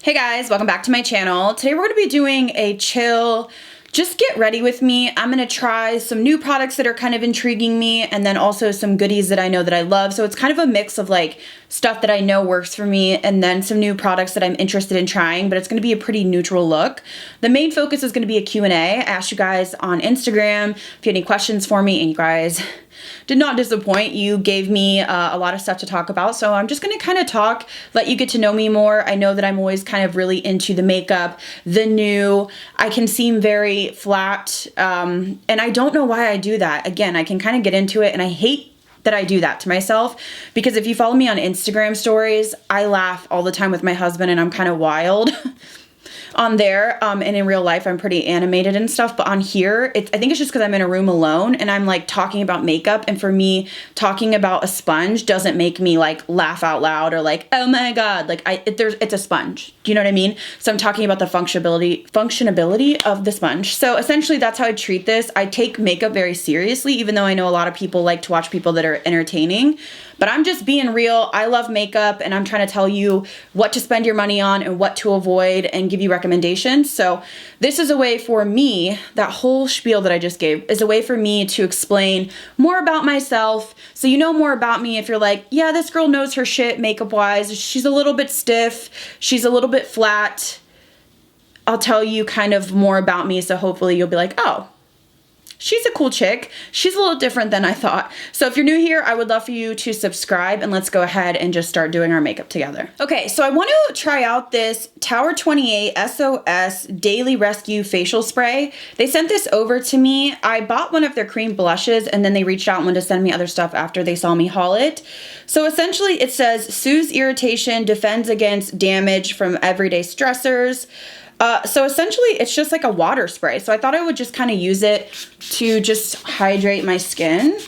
Hey guys, welcome back to my channel. Today we're going to be doing a chill, just get ready with me. I'm going to try some new products that are kind of intriguing me and then also some goodies that I know that I love. So it's kind of a mix of like stuff that I know works for me and then some new products that I'm interested in trying, but it's going to be a pretty neutral look. The main focus is going to be a Q&A. I asked you guys on Instagram if you had any questions for me and you guys did not disappoint. You gave me a lot of stuff to talk about, so I'm just gonna kind of talk, let you get to know me more. I know that I'm always kind of really into the makeup, the new. I can seem very flat, and I don't know why I do that. Again, I can kind of get into it, and I hate that I do that to myself, because if you follow me on Instagram stories, I laugh all the time with my husband, and I'm kind of wild. On there, and in real life, I'm pretty animated and stuff, but on here, I think it's just because I'm in a room alone and I'm like talking about makeup, and for me, talking about a sponge doesn't make me like laugh out loud or like, oh my god, like it's a sponge. Do you know what I mean? So I'm talking about the functionability of the sponge. So essentially, that's how I treat this. I take makeup very seriously, even though I know a lot of people like to watch people that are entertaining. But I'm just being real. I love makeup, and I'm trying to tell you what to spend your money on and what to avoid and give you recommendations. So this is a way for me, that whole spiel that I just gave is a way for me to explain more about myself. So you know more about me if you're like, yeah, this girl knows her shit makeup wise. She's a little bit stiff. She's a little bit flat. I'll tell you kind of more about me. So hopefully you'll be like, oh, she's a cool chick. She's a little different than I thought. So if you're new here, I would love for you to subscribe, and let's go ahead and just start doing our makeup together. Okay, so I want to try out this Tower 28 SOS Daily Rescue Facial Spray. They sent this over to me. I bought one of their cream blushes, and then they reached out and wanted to send me other stuff after they saw me haul it. So essentially it says, soothes irritation, defends against damage from everyday stressors. So essentially it's just like a water spray. So I thought I would just kind of use it to just hydrate my skin.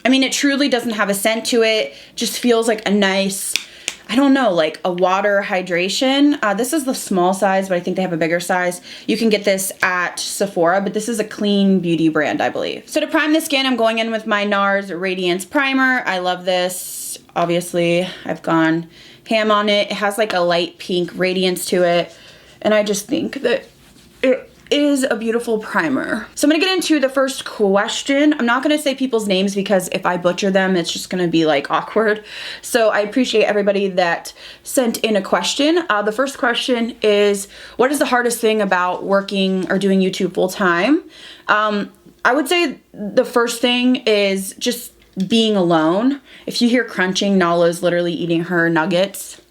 I mean, it truly doesn't have a scent to it. Just feels like a nice, I don't know, like a water hydration. This is the small size, but I think they have a bigger size. You can get this at Sephora, but this is a clean beauty brand, I believe. So to prime the skin, I'm going in with my NARS Radiance Primer. I love this. Obviously, I've gone ham on it. It has like a light pink radiance to it, and I just think that it is a beautiful primer. So I'm gonna get into the first question. I'm not gonna say people's names because if I butcher them, it's just gonna be like awkward. So I appreciate everybody that sent in a question. The first question is, what is the hardest thing about working or doing YouTube full time? I would say the first thing is just being alone. If you hear crunching, Nala's literally eating her nuggets.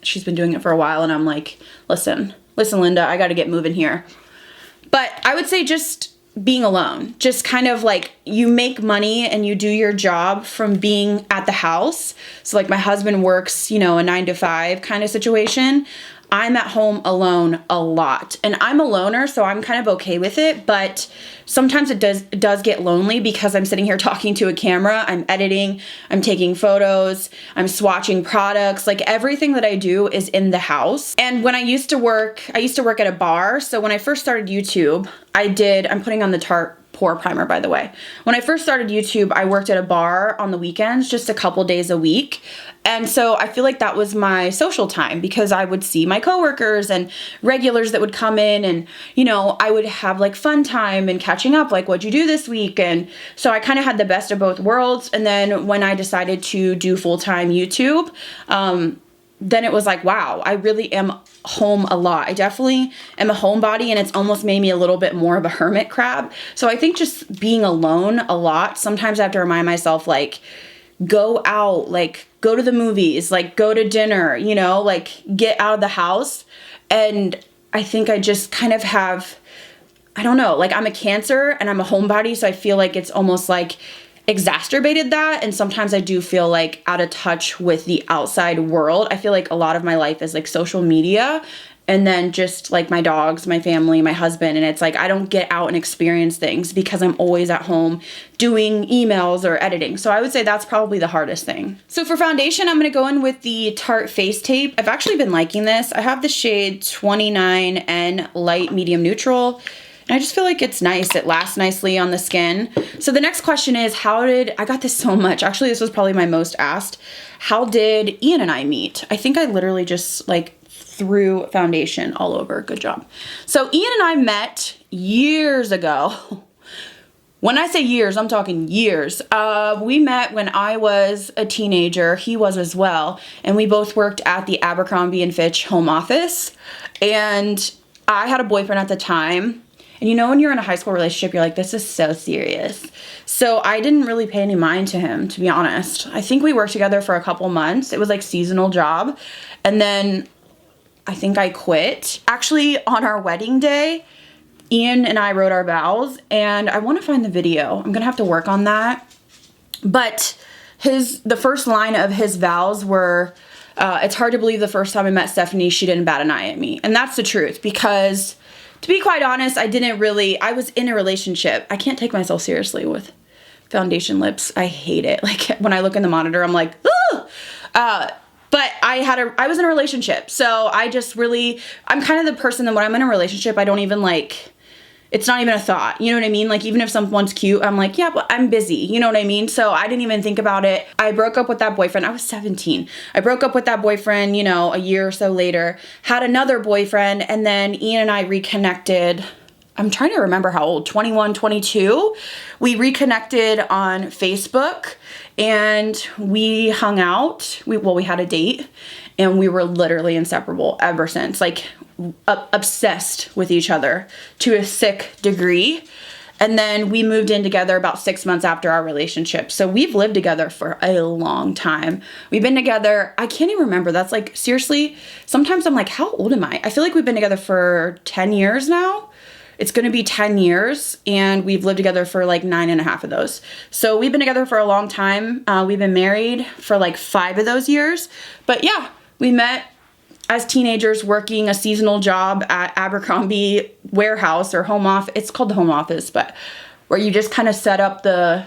She's been doing it for a while, and I'm like, listen, Linda, I gotta get moving here. But I would say just being alone, just kind of like you make money and you do your job from being at the house. So like my husband works, you know, a 9-to-5 kind of situation. I'm at home alone a lot, and I'm a loner, so I'm kind of okay with it, but sometimes it does get lonely because I'm sitting here talking to a camera, I'm editing, I'm taking photos, I'm swatching products, like everything that I do is in the house. And when I used to work at a bar, so when I first started YouTube, I'm putting on the Tarte Pore Primer, by the way. When I first started YouTube, I worked at a bar on the weekends, just a couple days a week. And so I feel like that was my social time because I would see my coworkers and regulars that would come in, and, you know, I would have like fun time and catching up, like, what'd you do this week? And so I kind of had the best of both worlds. And then when I decided to do full-time YouTube, then it was like, wow, I really am home a lot. I definitely am a homebody, and it's almost made me a little bit more of a hermit crab. So I think just being alone a lot, sometimes I have to remind myself, like, go out, like, go to the movies, like, go to dinner, you know, like, get out of the house. And I think I just kind of have, I don't know, like, I'm a Cancer and I'm a homebody, so I feel like it's almost like exacerbated that, and sometimes I do feel like out of touch with the outside world. I feel like a lot of my life is like social media, and then just like my dogs, my family, my husband, and it's like I don't get out and experience things because I'm always at home doing emails or editing. So I would say that's probably the hardest thing. So for foundation, I'm going to go in with the Tarte Face Tape. I've actually been liking this. I have the shade 29N Light Medium Neutral. I just feel like it's nice. It lasts nicely on the skin. So the next question is, I got this so much. Actually, this was probably my most asked. How did Ian and I meet? I think I literally just like threw foundation all over. Good job. So Ian and I met years ago. When I say years, I'm talking years. We met when I was a teenager. He was as well. And we both worked at the Abercrombie & Fitch home office. And I had a boyfriend at the time. And you know when you're in a high school relationship, you're like, this is so serious. So I didn't really pay any mind to him, to be honest. I think we worked together for a couple months. It was like seasonal job. And then I think I quit. Actually, on our wedding day, Ian and I wrote our vows, and I want to find the video. I'm gonna have to work on that. But the first line of his vows were, it's hard to believe the first time I met Stephanie, she didn't bat an eye at me. And that's the truth, because to be quite honest, I was in a relationship. I can't take myself seriously with foundation lips. I hate it. Like when I look in the monitor, I'm like, ooh! But I was in a relationship. So I'm kind of the person that when I'm in a relationship, I don't even it's not even a thought. You know what I mean? Like even if someone's cute, I'm like, yeah, but I'm busy. You know what I mean? So I didn't even think about it. I broke up with that boyfriend. I was 17. I broke up with that boyfriend, a year or so later, had another boyfriend, and then Ian and I reconnected. I'm trying to remember how old, 21, 22. We reconnected on Facebook and we hung out. We had a date and we were literally inseparable ever since, like obsessed with each other to a sick degree. And then we moved in together about 6 months after our relationship. So we've lived together for a long time. We've been together, I can't even remember. That's like, seriously, sometimes I'm like, how old am I? I feel like we've been together for 10 years now. It's going to be 10 years and we've lived together for like 9.5 of those. So we've been together for a long time. We've been married for like 5 of those years. But yeah, we met as teenagers working a seasonal job at Abercrombie warehouse or home office. It's called the home office, but where you just kind of set up the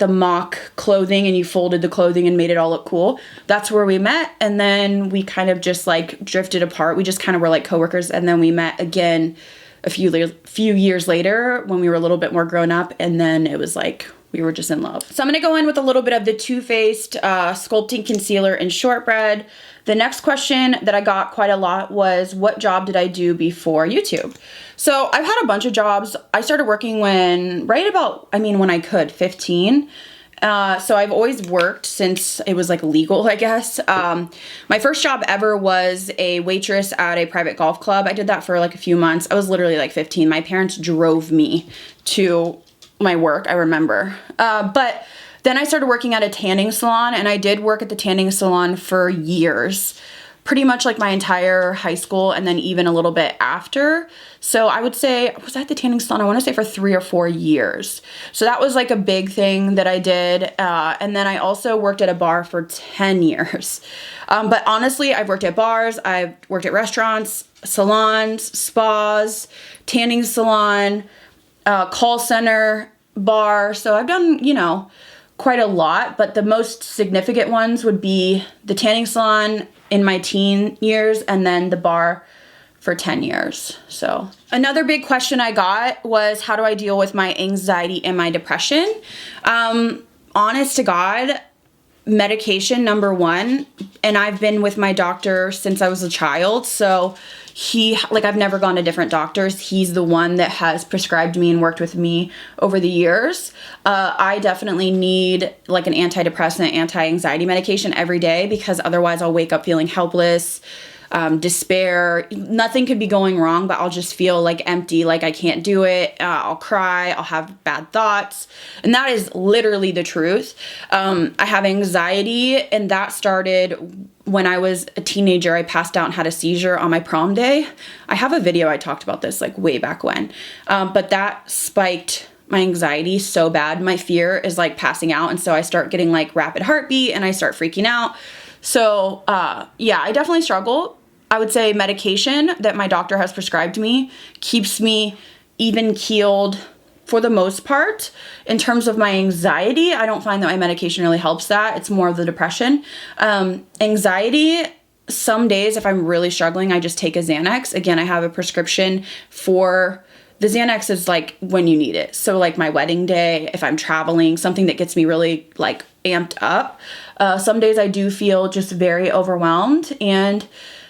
mock clothing and you folded the clothing and made it all look cool. That's where we met. And then we kind of just like drifted apart. We just kind of were like coworkers. And then we met again a few years later when we were a little bit more grown up, and then it was like we were just in love. So I'm gonna go in with a little bit of the Too Faced Sculpting Concealer in Shortbread. The next question that I got quite a lot was, what job did I do before YouTube? So I've had a bunch of jobs. I started working when I could, 15. So I've always worked since it was like legal, I guess. My first job ever was a waitress at a private golf club. I did that for like a few months. I was literally like 15. My parents drove me to my work, I remember. But then I started working at a tanning salon, and I did work at the tanning salon for years. Pretty much like my entire high school and then even a little bit after. So I would say, I was at the tanning salon, I want to say for 3 or 4 years. So that was like a big thing that I did. And then I also worked at a bar for 10 years. But honestly, I've worked at bars, I've worked at restaurants, salons, spas, tanning salon, call center, bar. So I've done, quite a lot, but the most significant ones would be the tanning salon in my teen years and then the bar for 10 years. So another big question I got was, how do I deal with my anxiety and my depression? Honest to God, medication, number one. And I've been with my doctor since I was a child. So I've never gone to different doctors. He's the one that has prescribed me and worked with me over the years. I definitely need like an antidepressant, anti-anxiety medication every day, because otherwise I'll wake up feeling helpless, despair. Nothing could be going wrong, but I'll just feel like empty, like I can't do it. I'll cry, I'll have bad thoughts. And that is literally the truth. I have anxiety, and that started when I was a teenager. I passed out and had a seizure on my prom day. I have a video I talked about this like way back when. But that spiked my anxiety so bad. My fear is like passing out. And so I start getting like rapid heartbeat and I start freaking out. So yeah, I definitely struggle. I would say medication that my doctor has prescribed me keeps me even keeled for the most part. In terms of my anxiety, I don't find that my medication really helps that. It's more of the depression. Anxiety, some days if I'm really struggling, I just take a Xanax. Again, I have a prescription for The Xanax is like when you need it. So like my wedding day, if I'm traveling, something that gets me really like amped up. Some days I do feel just very overwhelmed, and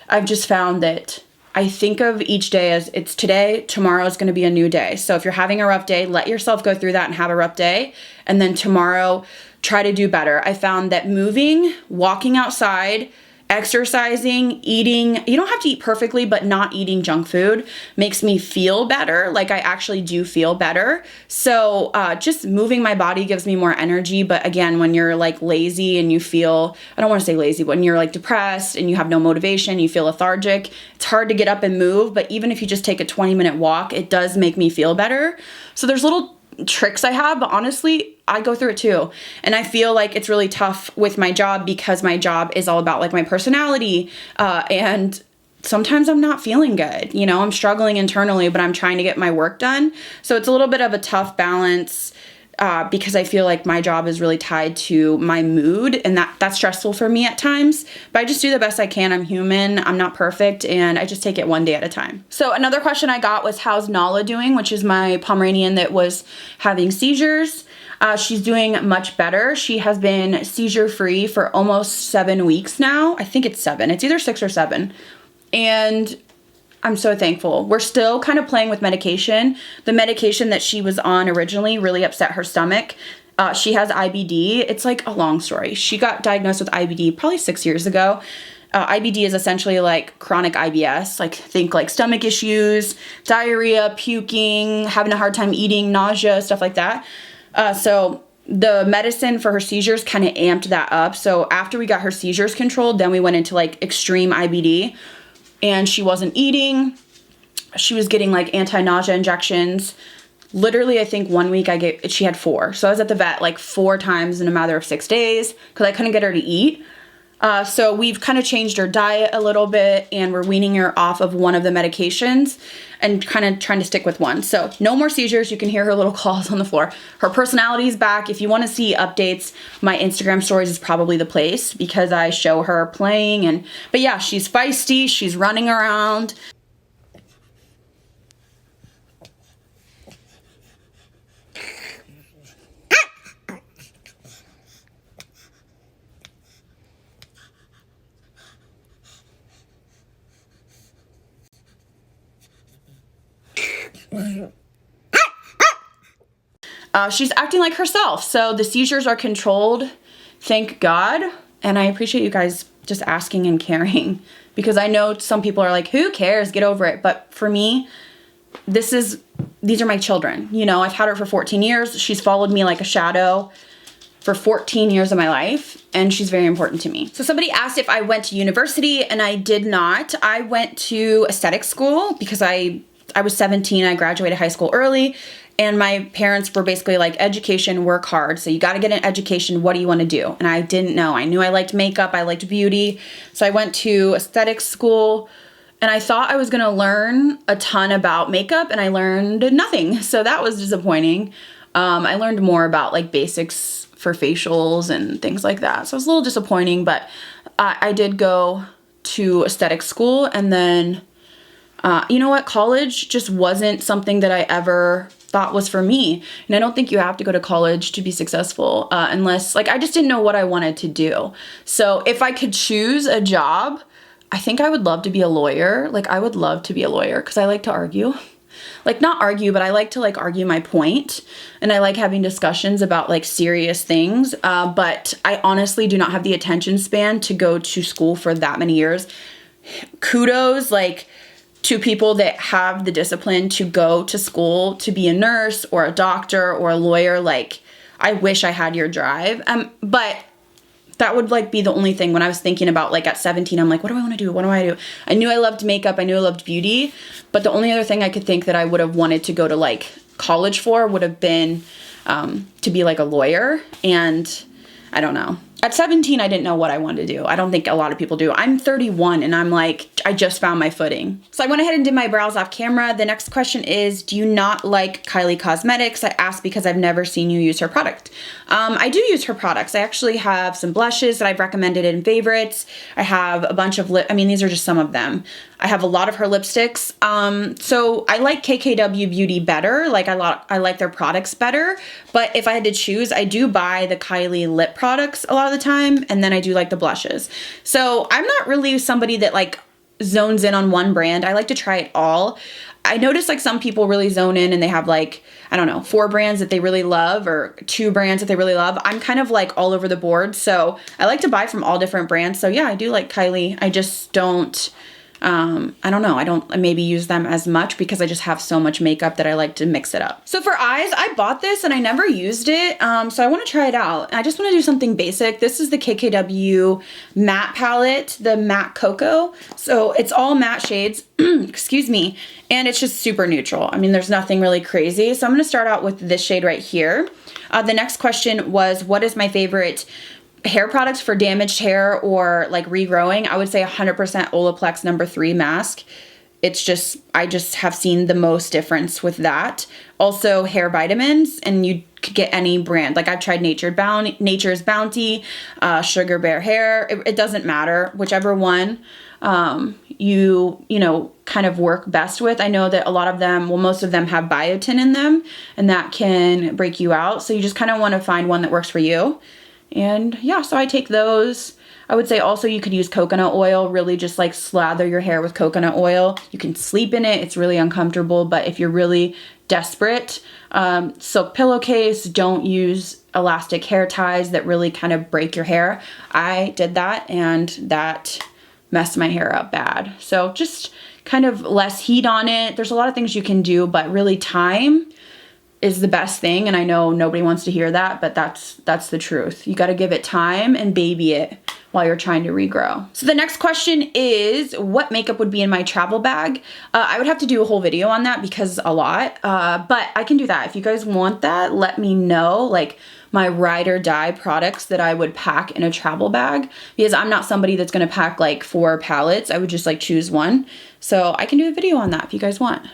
I've just found that I think of each day as it's today, tomorrow is going to be a new day. So if you're having a rough day, let yourself go through that and have a rough day. And then tomorrow, try to do better. I found that moving, walking outside, exercising, eating, you don't have to eat perfectly, but not eating junk food makes me feel better. Like I actually do feel better. So just moving my body gives me more energy. But again, when you're like lazy and you feel, I don't want to say lazy, but when you're like depressed and you have no motivation, you feel lethargic, it's hard to get up and move. But even if you just take a 20-minute walk, it does make me feel better. So there's little tricks I have, but honestly, I go through it too. And I feel like it's really tough with my job because my job is all about like my personality. And sometimes I'm not feeling good. You know, I'm struggling internally, but I'm trying to get my work done. So it's a little bit of a tough balance because I feel like my job is really tied to my mood, and that's stressful for me at times. But I just do the best I can. I'm human. I'm not perfect, and I just take it one day at a time. So another question I got was, how's Nala doing, which is my Pomeranian that was having seizures. She's doing much better. She has been seizure-free for almost 7 weeks now. I think it's 7. It's either 6 or 7. And I'm so thankful. We're still kind of playing with medication. The medication that she was on originally really upset her stomach. She has IBD. It's like a long story. She got diagnosed with IBD probably 6 years ago. IBD is essentially like chronic IBS, like think like stomach issues, diarrhea, puking, having a hard time eating, nausea, stuff like that. So the medicine for her seizures kind of amped that up. So after we got her seizures controlled, then we went into like extreme IBD, and she wasn't eating. She was getting like anti-nausea injections. Literally, I think 1 week she had 4. So I was at the vet like 4 times in a matter of 6 days because I couldn't get her to eat. So we've kind of changed her diet a little bit, and we're weaning her off of one of the medications and kind of trying to stick with one. So no more seizures. You can hear her little claws on the floor. Her personality is back. If you want to see updates, my Instagram stories is probably the place because I show her playing. But yeah, she's feisty. She's running around. She's acting like herself. So the seizures are controlled, thank God. And I appreciate you guys just asking and caring, because I know some people are like, who cares? Get over it. But for me, these are my children. You know, I've had her for 14 years. She's followed me like a shadow for 14 years of my life, and she's very important to me. So somebody asked if I went to university, and I did not. I went to aesthetic school because I was 17. I graduated high school early, and my parents were basically like, education, work hard. So you got to get an education. What do you want to do? And I didn't know. I knew I liked makeup. I liked beauty. So I went to aesthetic school, and I thought I was going to learn a ton about makeup, and I learned nothing. So that was disappointing. I learned more about like basics for facials and things like that. So it was a little disappointing, but I did go to aesthetic school, and then you know what? College just wasn't something that I ever thought was for me. And I don't think you have to go to college to be successful unless, like, I just didn't know what I wanted to do. So if I could choose a job, I think I would love to be a lawyer. Like, I would love to be a lawyer because I like to argue. Like, not argue, but I like to, like, argue my point. And I like having discussions about, like, serious things. But I honestly do not have the attention span to go to school for that many years. Kudos, like, to people that have the discipline to go to school to be a nurse or a doctor or a lawyer. Like, I wish I had your drive. But that would like be the only thing when I was thinking about, like, at 17, I'm like, what do I want to do? What do I do? I knew I loved makeup. I knew I loved beauty. But the only other thing I could think that I would have wanted to go to like college for would have been to be like a lawyer. And I don't know. At 17, I didn't know what I wanted to do. I don't think a lot of people do. I'm 31 and I'm like, I just found my footing. So I went ahead and did my brows off camera. The next question is, do you not like Kylie Cosmetics? I asked because I've never seen you use her product. I do use her products. I actually have some blushes that I've recommended in favorites. I have a bunch of these are just some of them. I have a lot of her lipsticks. So I like KKW Beauty better. Like I like their products better. But if I had to choose, I do buy the Kylie lip products a lot of the time. And then I do like the blushes. So I'm not really somebody that like zones in on one brand. I like to try it all. I notice like some people really zone in and they have like, I don't know, 4 brands that they really love or 2 brands that they really love. I'm kind of like all over the board. So I like to buy from all different brands. So yeah, I do like Kylie. I just don't, I don't know. I don't maybe use them as much because I just have so much makeup that I like to mix it up. So for eyes, I bought this and I never used it. So I want to try it out. I just want to do something basic. This is the KKW matte palette, the matte cocoa. So it's all matte shades, excuse me. And it's just super neutral. I mean, there's nothing really crazy. So I'm going to start out with this shade right here. The next question was, what is my favorite hair products for damaged hair or like regrowing? I would say 100% Olaplex No. 3 mask. It's just, I just have seen the most difference with that. Also hair vitamins, and you could get any brand. Like I've tried Nature's Bounty, Sugar Bear Hair. It doesn't matter, whichever one you know, kind of work best with. I know that a lot of them, well, most of them have biotin in them, and that can break you out. So you just kind of want to find one that works for you. And yeah, so I take those. I would say also you could use coconut oil, really just like slather your hair with coconut oil. You can sleep in it. It's really uncomfortable, but if you're really desperate, silk pillowcase, don't use elastic hair ties that really kind of break your hair. I did that and that messed my hair up bad. So just kind of less heat on it. There's a lot of things you can do, but really time is the best thing. And I know nobody wants to hear that, but that's the truth. You got to give it time and baby it while you're trying to regrow. So the next question is, what makeup would be in my travel bag? I would have to do a whole video on that because a lot, but I can do that. If you guys want that, let me know, like my ride or die products that I would pack in a travel bag, because I'm not somebody that's going to pack like 4 palettes. I would just like choose one. So I can do a video on that if you guys want.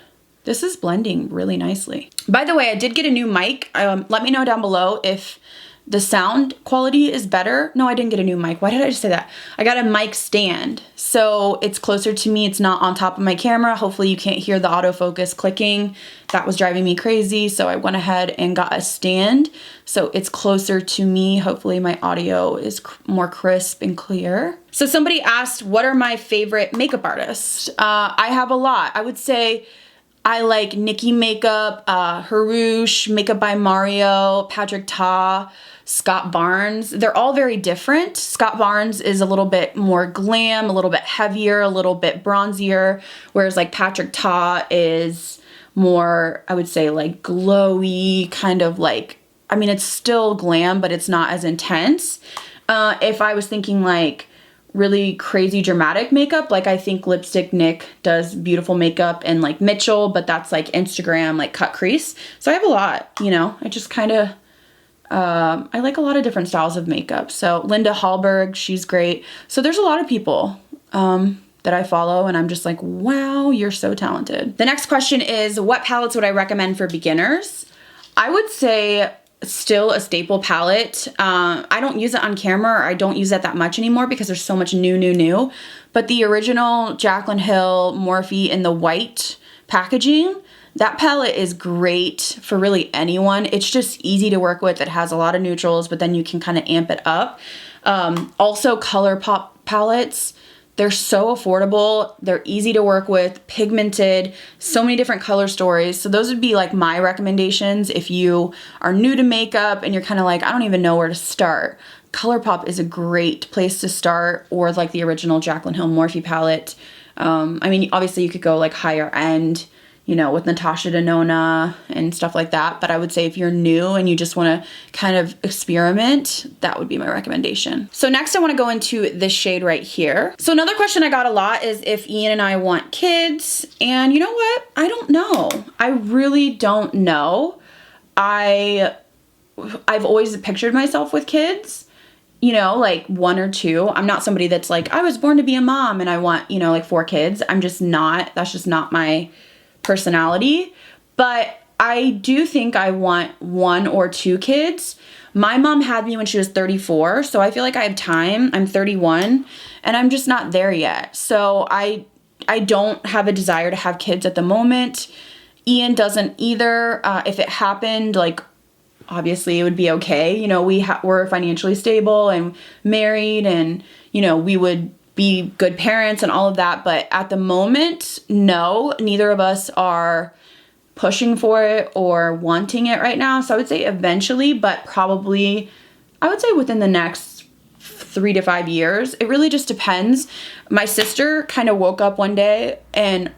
This is blending really nicely. By the way, I did get a new mic. Let me know down below if the sound quality is better. No, I didn't get a new mic. Why did I just say that? I got a mic stand. So it's closer to me. It's not on top of my camera. Hopefully you can't hear the autofocus clicking. That was driving me crazy. So I went ahead and got a stand. So it's closer to me. Hopefully my audio is more crisp and clear. So somebody asked, what are my favorite makeup artists? I have a lot. I would say I like Nicki Makeup, Harush, Makeup by Mario, Patrick Ta, Scott Barnes. They're all very different. Scott Barnes is a little bit more glam, a little bit heavier, a little bit bronzier, whereas like Patrick Ta is more, I would say like glowy, kind of like, I mean, it's still glam, but it's not as intense. If I was thinking like really crazy dramatic makeup, like I think Lipstick Nick does beautiful makeup, and like Mitchell, but that's like Instagram, like cut crease. So I have a lot, you know, I just kind of, I like a lot of different styles of makeup. So Linda Hallberg, she's great. So there's a lot of people that I follow and I'm just like, wow, you're so talented. The next question is, what palettes would I recommend for beginners? I would say still a staple palette. I don't use it on camera, or I don't use it that much anymore because there's so much new. But the original Jaclyn Hill Morphe in the white packaging, that palette is great for really anyone. It's just easy to work with. It has a lot of neutrals, but then you can kind of amp it up. Also ColourPop palettes. They're so affordable. They're easy to work with, pigmented, so many different color stories. So those would be like my recommendations if you are new to makeup and you're kind of like, I don't even know where to start. ColourPop is a great place to start, or like the original Jaclyn Hill Morphe palette. I mean, obviously you could go like higher end, you know, with Natasha Denona and stuff like that. But I would say if you're new and you just want to kind of experiment, that would be my recommendation. So next I want to go into this shade right here. So another question I got a lot is if Ian and I want kids. And you know what? I don't know. I really don't know. I've always pictured myself with kids. you know, like 1 or 2. I'm not somebody that's like, I was born to be a mom and I want, you know, like 4 kids. I'm just not, that's just not my personality. But I do think I want 1 or 2 kids. My mom had me when she was 34, so I feel like I have time. I'm 31 and I'm just not there yet. So I don't have a desire to have kids at the moment. Ian doesn't either. If it happened, like, obviously it would be okay. You know, we're financially stable and married and, you know, we would be good parents and all of that. But at the moment, no, neither of us are pushing for it or wanting it right now. So I would say eventually, but probably, I would say within the next 3 to 5 years. It really just depends. My sister kind of woke up one day and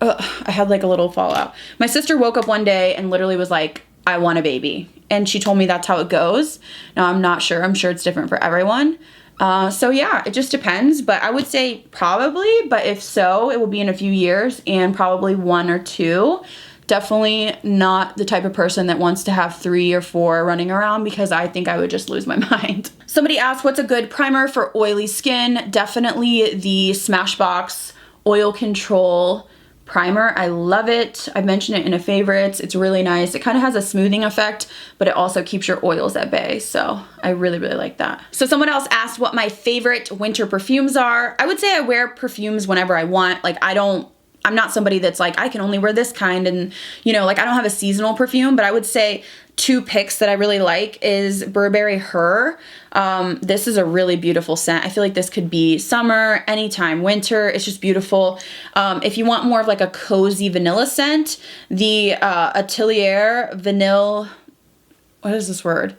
I had like a little fallout. My sister woke up one day and literally was like, I want a baby. And she told me that's how it goes. Now, I'm not sure. I'm sure it's different for everyone. So yeah, it just depends. But I would say probably, but if so, it will be in a few years and probably 1 or 2. Definitely not the type of person that wants to have 3 or 4 running around because I think I would just lose my mind. Somebody asked, what's a good primer for oily skin? Definitely the Smashbox Oil Control primer. I love it. I mentioned it in a favorites. It's really nice. It kind of has a smoothing effect, but it also keeps your oils at bay. So I really, really like that. So someone else asked what my favorite winter perfumes are. I would say I wear perfumes whenever I want. Like I'm not somebody that's like, I can only wear this kind. And, you know, like I don't have a seasonal perfume, but I would say 2 picks that I really like is Burberry Her. This is a really beautiful scent. I feel like this could be summer, anytime, winter. It's just beautiful. If you want more of like a cozy vanilla scent, the Atelier Vanille, what is this word?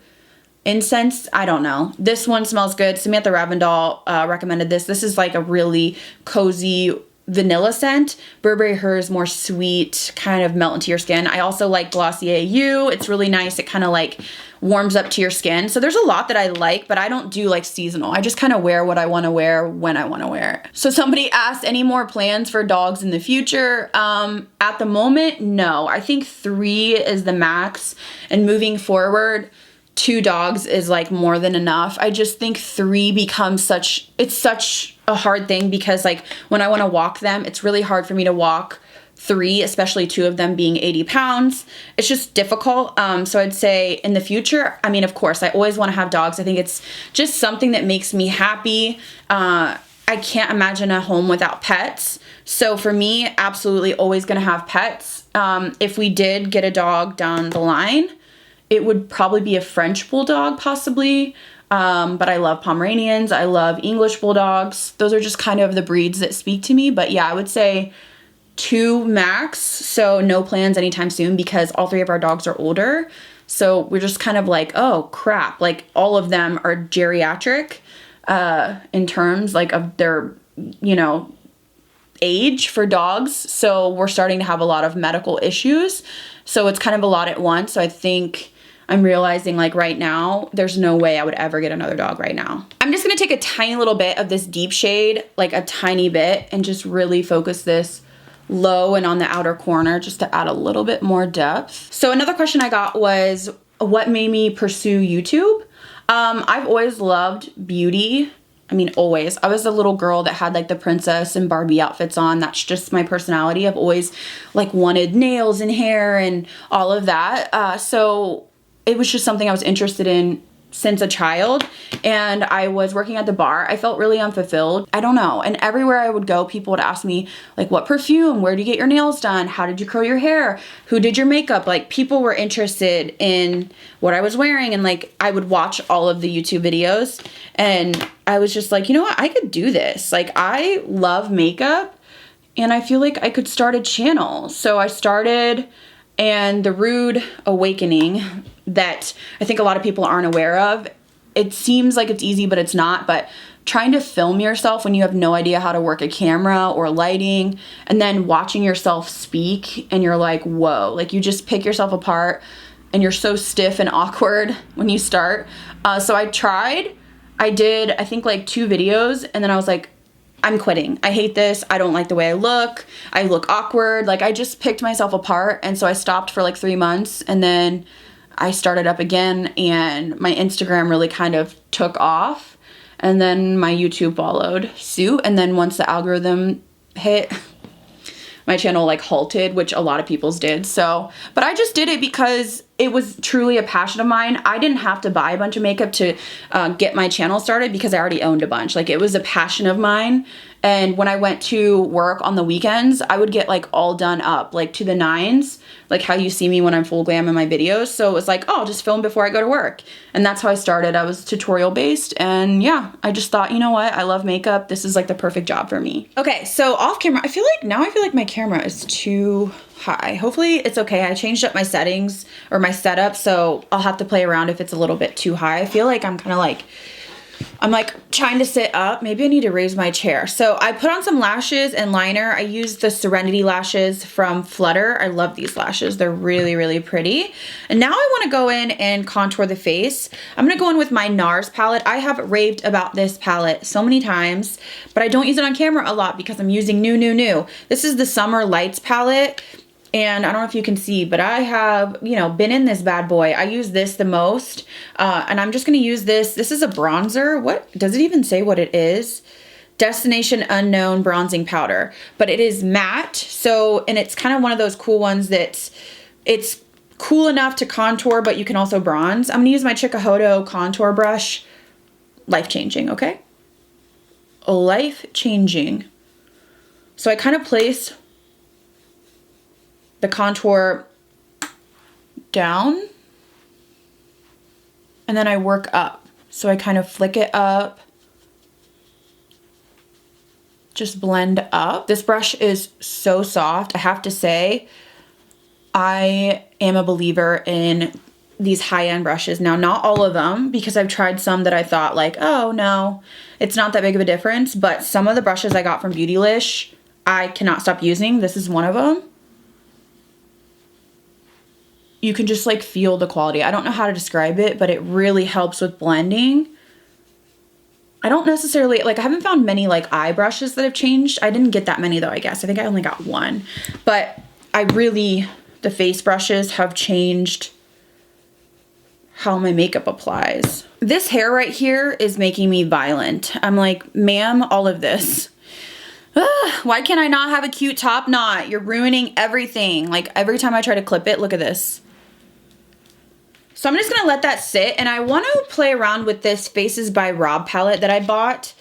Incense? I don't know. This one smells good. Samantha Ravindal recommended this. This is like a really cozy vanilla scent. Burberry Her is more sweet, kind of melt into your skin. I also like Glossier You. It's really nice. It kind of like warms up to your skin. So there's a lot that I like, but I don't do like seasonal. I just kind of wear what I want to wear when I want to wear it. So somebody asked, any more plans for dogs in the future? At the moment, no. I think 3 is the max, and moving forward, 2 dogs is like more than enough. I just think 3 becomes such a hard thing because like when I want to walk them, it's really hard for me to walk 3, especially 2 of them being 80 pounds. It's just difficult. So I'd say in the future, I mean, of course, I always want to have dogs. I think it's just something that makes me happy. I can't imagine a home without pets. So for me, absolutely always going to have pets. If we did get a dog down the line, it would probably be a French bulldog possibly. But I love Pomeranians. I love English bulldogs. Those are just kind of the breeds that speak to me. But yeah, I would say 2 max. So no plans anytime soon because all 3 of our dogs are older. So we're just kind of like, oh crap. Like all of them are geriatric, in terms like of their, you know, age for dogs. So we're starting to have a lot of medical issues. So it's kind of a lot at once. So I think I'm realizing like right now, there's no way I would ever get another dog right now. I'm just gonna take a tiny little bit of this deep shade, like a tiny bit, and just really focus this low and on the outer corner just to add a little bit more depth. So another question I got was, what made me pursue YouTube? I've always loved beauty. I mean, always. I was a little girl that had like the princess and Barbie outfits on. That's just my personality. I've always like wanted nails and hair and all of that. So it was just something I was interested in since a child, and I was working at the bar. I felt really unfulfilled. I don't know. And everywhere I would go, people would ask me like, what perfume? Where do you get your nails done? How did you curl your hair? Who did your makeup? Like people were interested in what I was wearing, and like I would watch all of the YouTube videos, and I was just like, you know what? I could do this. Like I love makeup and I feel like I could start a channel. So I started, and the rude awakening that I think a lot of people aren't aware of. It seems like it's easy, but it's not. But trying to film yourself when you have no idea how to work a camera or lighting, and then watching yourself speak and you're like, whoa, like you just pick yourself apart and you're so stiff and awkward when you start. So I tried. I did, I think like 2 videos, and then I was like, I'm quitting. I hate this. I don't like the way I look. I look awkward. Like I just picked myself apart. And so I stopped for like 3 months, and then I started up again and my Instagram really kind of took off, and then my YouTube followed suit. And then once the algorithm hit, my channel like halted, which a lot of people's did. So, but I just did it because it was truly a passion of mine. I didn't have to buy a bunch of makeup to get my channel started because I already owned a bunch. Like, it was a passion of mine. And when I went to work on the weekends, I would get like all done up, like to the nines, like how you see me when I'm full glam in my videos. So it was like, oh, I'll just film before I go to work. And that's how I started. I was tutorial based, and yeah, I just thought, you know what? I love makeup. This is like the perfect job for me. Okay, so off camera, I feel like my camera is too high. Hopefully it's okay. I changed up my settings or my setup, so I'll have to play around if it's a little bit too high. I feel like I'm kind of like, I'm like trying to sit up. Maybe I need to raise my chair. So I put on some lashes and liner. I used the Serenity lashes from Flutter. I love these lashes. They're really, really pretty. And now I want to go in and contour the face. I'm going to go in with my NARS palette. I have raved about this palette so many times, but I don't use it on camera a lot because I'm using Nude. This is the Summer Lights palette. And I don't know if you can see, but I have, you know, been in this bad boy. I use this the most, and I'm just going to use this. This is a bronzer. What does it even say what it is? Destination Unknown bronzing powder, but it is matte. So, and it's kind of one of those cool ones that's, it's cool enough to contour, but you can also bronze. I'm going to use my Chikuhodo contour brush. Life-changing, okay? Life-changing. So I kind of place the contour down, and then I work up. So I kind of flick it up, just blend up. This brush is so soft. I have to say, I am a believer in these high-end brushes. Now, not all of them, because I've tried some that I thought like, oh no, it's not that big of a difference, but some of the brushes I got from Beautylish, I cannot stop using. This is one of them. You can just like feel the quality. I don't know how to describe it, but it really helps with blending. I don't necessarily, like, I haven't found many like eye brushes that have changed. I didn't get that many though, I guess. I think I only got one. But the face brushes have changed how my makeup applies. This hair right here is making me violent. I'm like, ma'am, all of this. Why can't I not have a cute top knot? You're ruining everything. Like, every time I try to clip it, look at this. So I'm just gonna let that sit, and I want to play around with this Faces by Rob palette that I bought.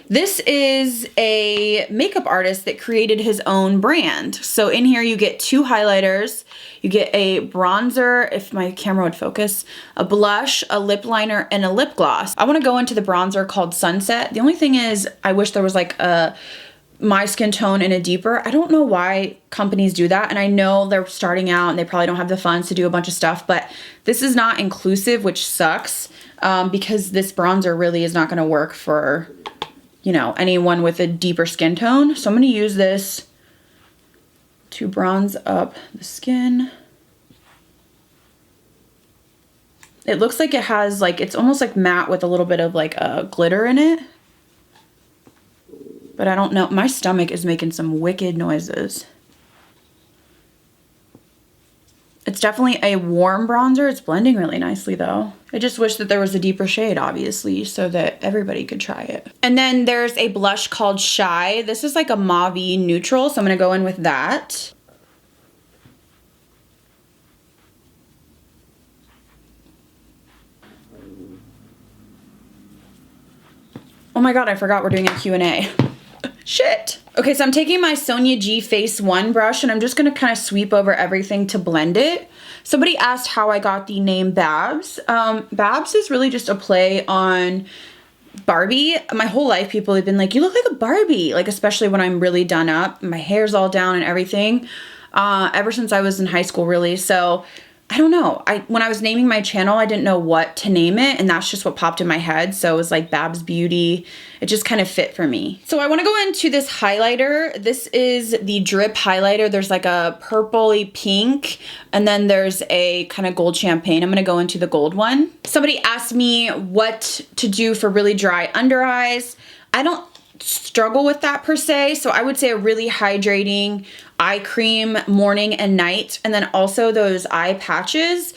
This is a makeup artist that created his own brand. So in here you get 2 highlighters, you get a bronzer, if my camera would focus, a blush, a lip liner, and a lip gloss. I want to go into the bronzer called Sunset. The only thing is, I wish there was like my skin tone in a deeper. I don't know why companies do that, and I know they're starting out and they probably don't have the funds to do a bunch of stuff, but this is not inclusive, which sucks, because this bronzer really is not going to work for, you know, anyone with a deeper skin tone. So I'm going to use this to bronze up the skin. It looks like it has like, it's almost like matte with a little bit of like a glitter in it. But I don't know, my stomach is making some wicked noises. It's definitely a warm bronzer. It's blending really nicely though. I just wish that there was a deeper shade, obviously, so that everybody could try it. And then there's a blush called Shy. This is like a mauve-y neutral, so I'm gonna go in with that. Oh my God, I forgot we're doing a Q&A. Shit. Okay, so I'm taking my Sonia G Face 1 brush, and I'm just gonna kind of sweep over everything to blend it. Somebody asked how I got the name Babs. Babs is really just a play on Barbie. My whole life people have been like, you look like a Barbie, like especially when I'm really done up. My hair's all down and everything. Ever since I was in high school, really. So I don't know. When I was naming my channel, I didn't know what to name it, and that's just what popped in my head. So it was like BabsBeauty. It just kind of fit for me. So I want to go into this highlighter. This is the Drip highlighter. There's like a purpley pink, and then there's a kind of gold champagne. I'm going to go into the gold one. Somebody asked me what to do for really dry under eyes. struggle with that per se. So I would say a really hydrating eye cream morning and night. And then also those eye patches.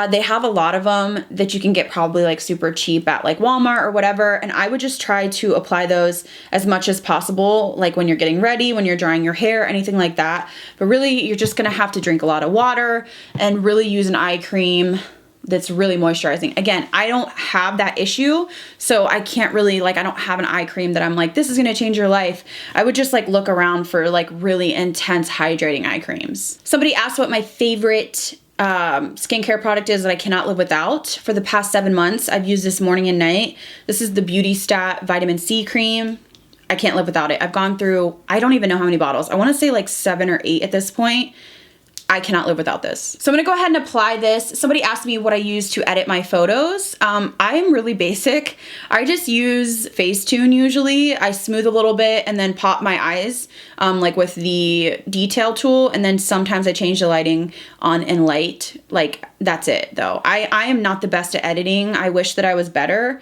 They have a lot of them that you can get probably like super cheap at like Walmart or whatever. And I would just try to apply those as much as possible, like when you're getting ready, when you're drying your hair, anything like that. But really, you're just gonna have to drink a lot of water and really use an eye cream that's really moisturizing. Again, I don't have that issue, so I can't really, like, I don't have an eye cream that I'm like, this is gonna change your life. I would just like look around for like really intense hydrating eye creams. Somebody asked what my favorite skincare product is that I cannot live without. For the past 7 months, I've used this morning and night. This is the Beauty Stat Vitamin C Cream. I can't live without it. I've gone through, I don't even know how many bottles. I wanna say like 7 or 8 at this point. I cannot live without this. So I'm gonna go ahead and apply this. Somebody asked me what I use to edit my photos. I'm really basic. I just use Facetune usually. I smooth a little bit and then pop my eyes like with the detail tool, and then sometimes I change the lighting on in light. Like, that's it though. I am not the best at editing. I wish that I was better.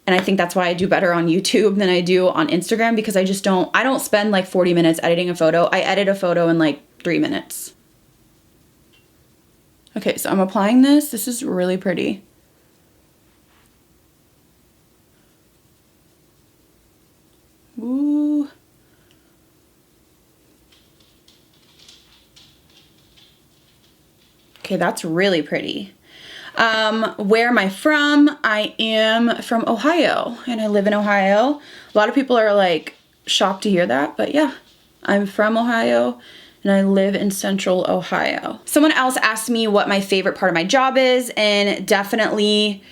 And I think that's why I do better on YouTube than I do on Instagram, because I don't spend like 40 minutes editing a photo. I edit a photo in like 3 minutes. Okay, so I'm applying this. This is really pretty. Ooh. Okay, that's really pretty. Where am I from? I am from Ohio, and I live in Ohio. A lot of people are like shocked to hear that, but yeah, I'm from Ohio. And I live in Central Ohio. Someone else asked me what my favorite part of my job is, and definitely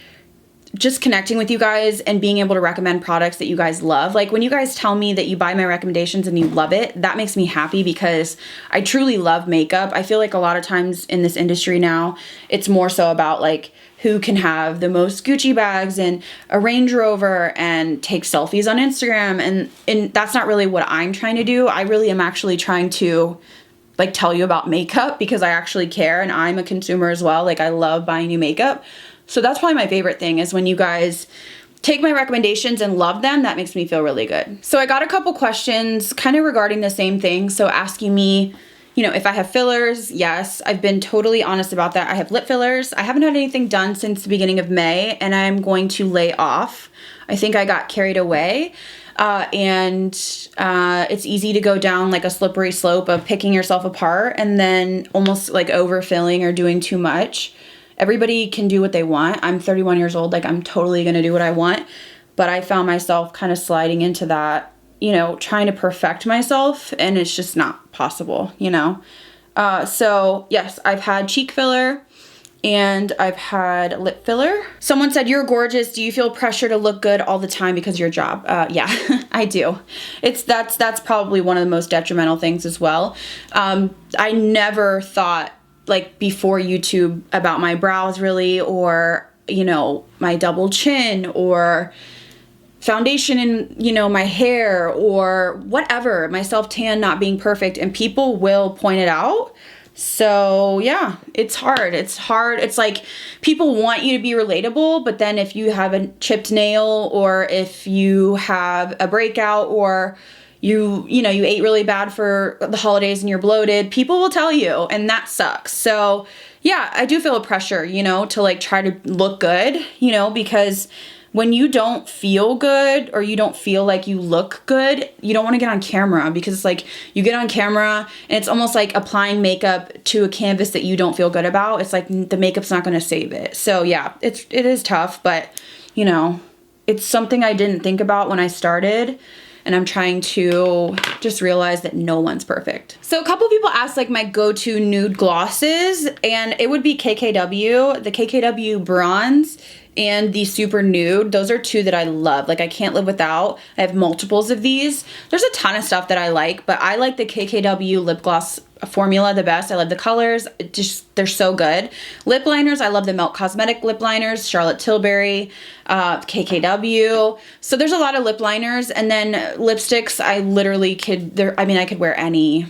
just connecting with you guys and being able to recommend products that you guys love. Like when you guys tell me that you buy my recommendations and you love it, that makes me happy because I truly love makeup. I feel like a lot of times in this industry now, it's more so about like who can have the most Gucci bags and a Range Rover and take selfies on Instagram. And that's not really what I'm trying to do. I really am actually trying to like tell you about makeup because I actually care, and I'm a consumer as well. Like I love buying new makeup. So that's probably my favorite thing, is when you guys take my recommendations and love them. That makes me feel really good. So I got a couple questions kind of regarding the same thing. So asking me, you know, if I have fillers. Yes, I've been totally honest about that. I have lip fillers. I haven't had anything done since the beginning of May, and I'm going to lay off. I think I got carried away. It's easy to go down like a slippery slope of picking yourself apart and then almost like overfilling or doing too much. Everybody can do what they want. I'm 31 years old. Like I'm totally going to do what I want. But I found myself kind of sliding into that, you know, trying to perfect myself, and it's just not possible, you know? So yes, I've had cheek filler and I've had lip filler. Someone said, you're gorgeous. Do you feel pressure to look good all the time because of your job? Yeah, I do. That's probably one of the most detrimental things as well. I never thought like before YouTube about my brows really, or, you know, my double chin or foundation in, you know, my hair or whatever, my self-tan not being perfect, and people will point it out. So yeah, it's hard. It's like people want you to be relatable, but then if you have a chipped nail, or if you have a breakout, or you ate really bad for the holidays and you're bloated, people will tell you, and that sucks. So yeah, I do feel a pressure, you know, to like try to look good, you know, because when you don't feel good or you don't feel like you look good, you don't want to get on camera, because it's like you get on camera and it's almost like applying makeup to a canvas that you don't feel good about. It's like the makeup's not going to save it. So yeah, it is tough, but you know, it's something I didn't think about when I started, and I'm trying to just realize that no one's perfect. So a couple people asked like my go-to nude glosses, and it would be KKW, the KKW Bronze and the Super Nude. Those are two that I love. Like I can't live without. I have multiples of these. There's a ton of stuff that I like, but I like the KKW lip gloss formula the best. I love the colors. They're so good. Lip liners, I love the Melt Cosmetic lip liners, Charlotte Tilbury, KKW. So there's a lot of lip liners, and then lipsticks. I literally I could wear any,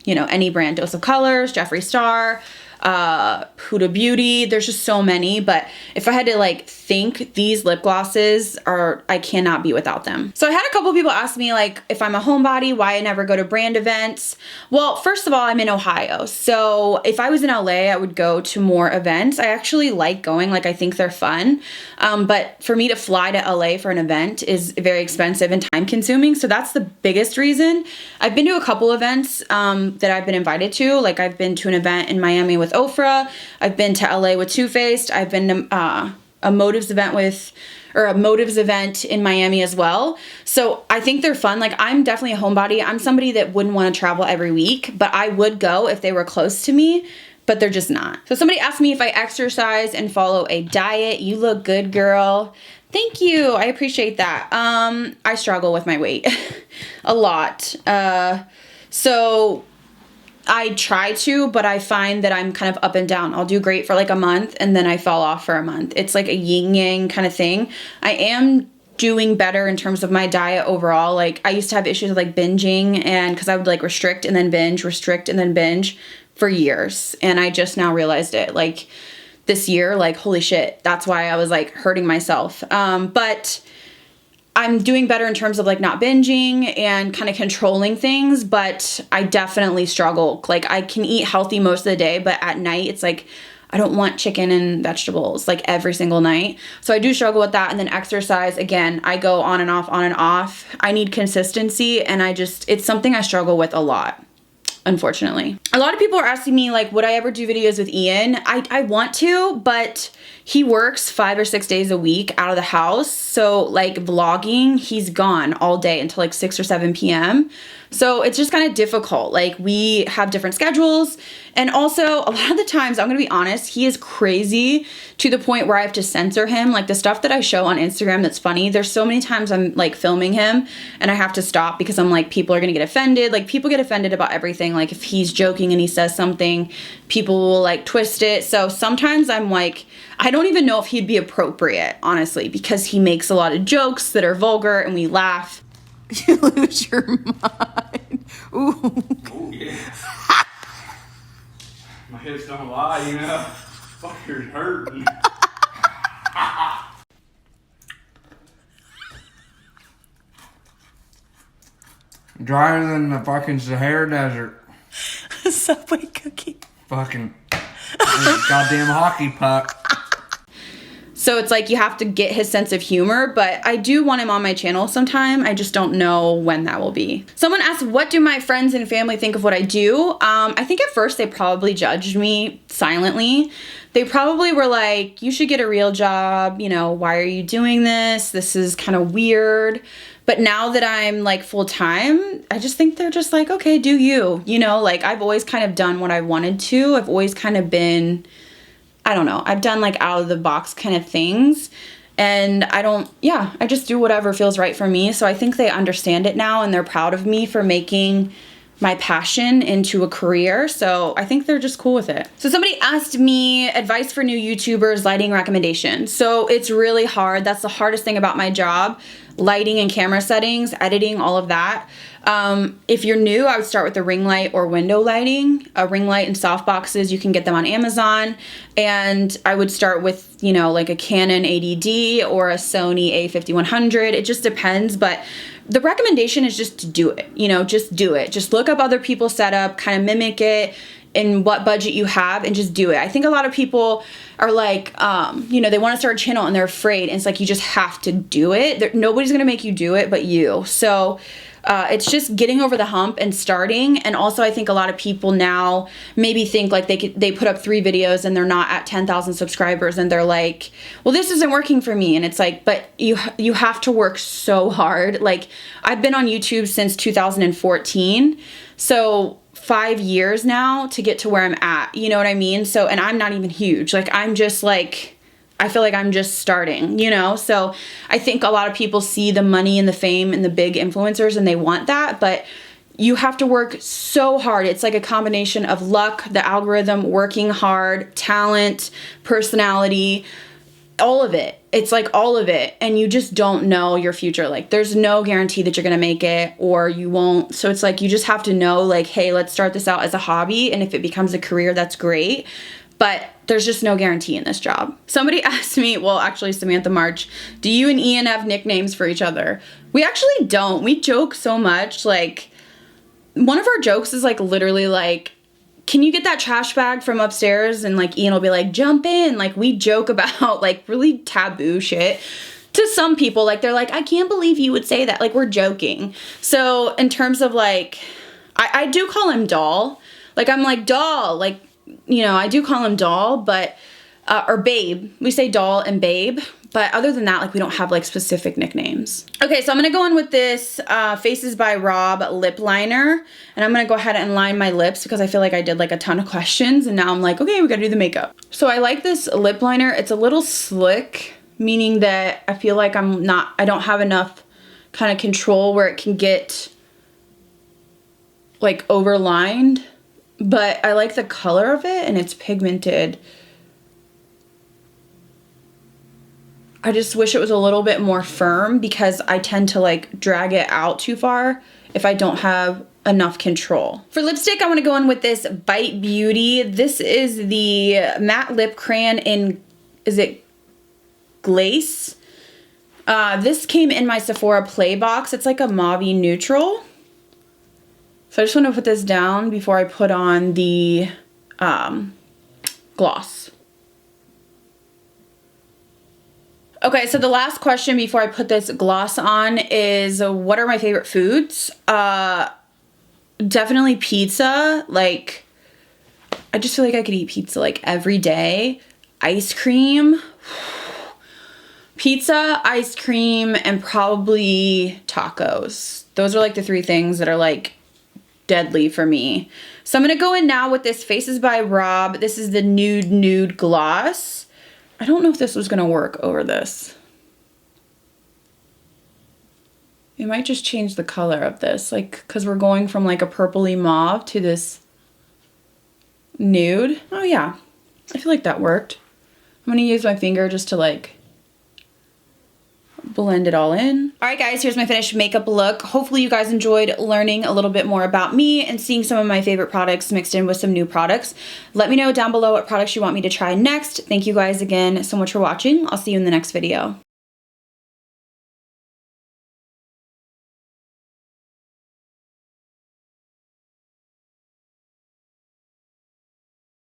you know, any brand. Dose of Colors, Jeffree Star. Huda Beauty. There's just so many, but if I had to like think, these lip glosses are, I cannot be without them. So I had a couple people ask me like if I'm a homebody, why I never go to brand events. Well, first of all, I'm in Ohio. So if I was in LA, I would go to more events. I actually like going, like I think they're fun. But for me to fly to LA for an event is very expensive and time consuming. So that's the biggest reason. I've been to a couple events that I've been invited to. Like I've been to an event in Miami with Ofra. I've been to LA with Too Faced. I've been to a Motives event in Miami as well. So I think they're fun. Like I'm definitely a homebody. I'm somebody that wouldn't want to travel every week, but I would go if they were close to me, but they're just not. So somebody asked me if I exercise and follow a diet. You look good, girl. Thank you. I appreciate that. I struggle with my weight a lot. So I try to, but I find that I'm kind of up and down. I'll do great for like a month and then I fall off for a month. It's like a yin yang kind of thing. I am doing better in terms of my diet overall. Like I used to have issues with like binging, and because I would like restrict and then binge for years. And I just now realized it like this year, like holy shit, that's why I was like hurting myself. But I'm doing better in terms of like not binging and kind of controlling things, but I definitely struggle. Like I can eat healthy most of the day, but at night it's like, I don't want chicken and vegetables like every single night. So I do struggle with that. And then exercise, again, I go on and off. I need consistency, and it's something I struggle with a lot, unfortunately. A lot of people are asking me like, would I ever do videos with Ian? I want to, but he works 5 or 6 days a week out of the house. So like vlogging, he's gone all day until like 6 or 7 p.m. So it's just kind of difficult. Like we have different schedules. And also a lot of the times, I'm going to be honest, he is crazy to the point where I have to censor him. Like the stuff that I show on Instagram that's funny, there's so many times I'm like filming him and I have to stop because I'm like, people are going to get offended. Like people get offended about everything. Like if he's joking and he says something, people will like twist it. So sometimes I'm like, I don't even know if he'd be appropriate, honestly, because he makes a lot of jokes that are vulgar and we laugh. You lose your mind. Ooh. Oh, yeah. My hips don't lie, you know. Fucker's hurting. Drier than the fucking Sahara Desert. Subway cookie. Fucking goddamn hockey puck. So it's like you have to get his sense of humor, but I do want him on my channel sometime. I just don't know when that will be. Someone asked, what do my friends and family think of what I do? I think at first they probably judged me silently. They probably were like, you should get a real job. You know, why are you doing this? This is kind of weird. But now that I'm like full time, I just think they're just like, okay, do you. You know, like I've always kind of done what I wanted to. I've always kind of been, I don't know, I've done like out of the box kind of things, and I just do whatever feels right for me. So I think they understand it now, and they're proud of me for making my passion into a career. So I think they're just cool with it. So somebody asked me advice for new YouTubers, lighting recommendations. So it's really hard. That's the hardest thing about my job. Lighting and camera settings, editing, all of that. If you're new, I would start with the ring light or window lighting. A ring light and softboxes, you can get them on Amazon. And I would start with, you know, like a Canon 80D or a Sony a5100. It just depends, but the recommendation is just to do it. You know, just do it. Just look up other people's setup, kind of mimic it in what budget you have, and just do it. I think a lot of people are like, you know, they want to start a channel and they're afraid. And it's like, you just have to do it. Nobody's going to make you do it but you. So it's just getting over the hump and starting. And also I think a lot of people now maybe think like they put up 3 videos and they're not at 10,000 subscribers and they're like, well, this isn't working for me. And it's like, but you have to work so hard. Like I've been on YouTube since 2014. So 5 years now to get to where I'm at, you know what I mean? So, and I'm not even huge. Like I'm just like, I feel like I'm just starting, you know? So I think a lot of people see the money and the fame and the big influencers and they want that, but you have to work so hard. It's like a combination of luck, the algorithm, working hard, talent, personality. all of it. It's like all of it. And you just don't know your future. Like there's no guarantee that you're going to make it or you won't. So it's like, you just have to know like, hey, let's start this out as a hobby. And if it becomes a career, that's great. But there's just no guarantee in this job. Somebody asked me, well, actually Samantha March, do you and Ian have nicknames for each other? We actually don't. We joke so much. Like one of our jokes is like literally like, can you get that trash bag from upstairs? And like Ian will be like, jump in. Like we joke about like really taboo shit to some people. Like they're like, I can't believe you would say that. Like we're joking. So in terms of like, I do call him Doll. Like I'm like Doll, like, you know, I do call him Doll, but, or Babe. We say Doll and Babe. But other than that, like we don't have like specific nicknames. Okay, so I'm gonna go in with this Faces by Rob lip liner. And I'm gonna go ahead and line my lips because I feel like I did like a ton of questions and now I'm like, okay, we gotta do the makeup. So I like this lip liner. It's a little slick, meaning that I feel like I don't have enough kind of control where it can get like overlined. But I like the color of it and it's pigmented. I just wish it was a little bit more firm because I tend to like drag it out too far if I don't have enough control. For lipstick, I want to go in with this Bite Beauty. This is the matte lip crayon in, is it Glace? This came in my Sephora Play box. It's like a mauve-y neutral. So I just want to put this down before I put on the gloss. Okay, so the last question before I put this gloss on is what are my favorite foods? Definitely pizza. Like, I just feel like I could eat pizza like every day. Ice cream. Pizza, ice cream, and probably tacos. Those are like the three things that are like deadly for me. So I'm going to go in now with this Faces by Rob. This is the Nude gloss. I don't know if this was going to work over this. It might just change the color of this, like, because we're going from like a purpley mauve to this nude. Oh yeah, I feel like that worked. I'm going to use my finger just to like blend it all in. All right, guys, here's my finished makeup look. Hopefully you guys enjoyed learning a little bit more about me and seeing some of my favorite products mixed in with some new products. Let me know down below what products you want me to try next. Thank you guys again so much for watching. I'll see you in the next video.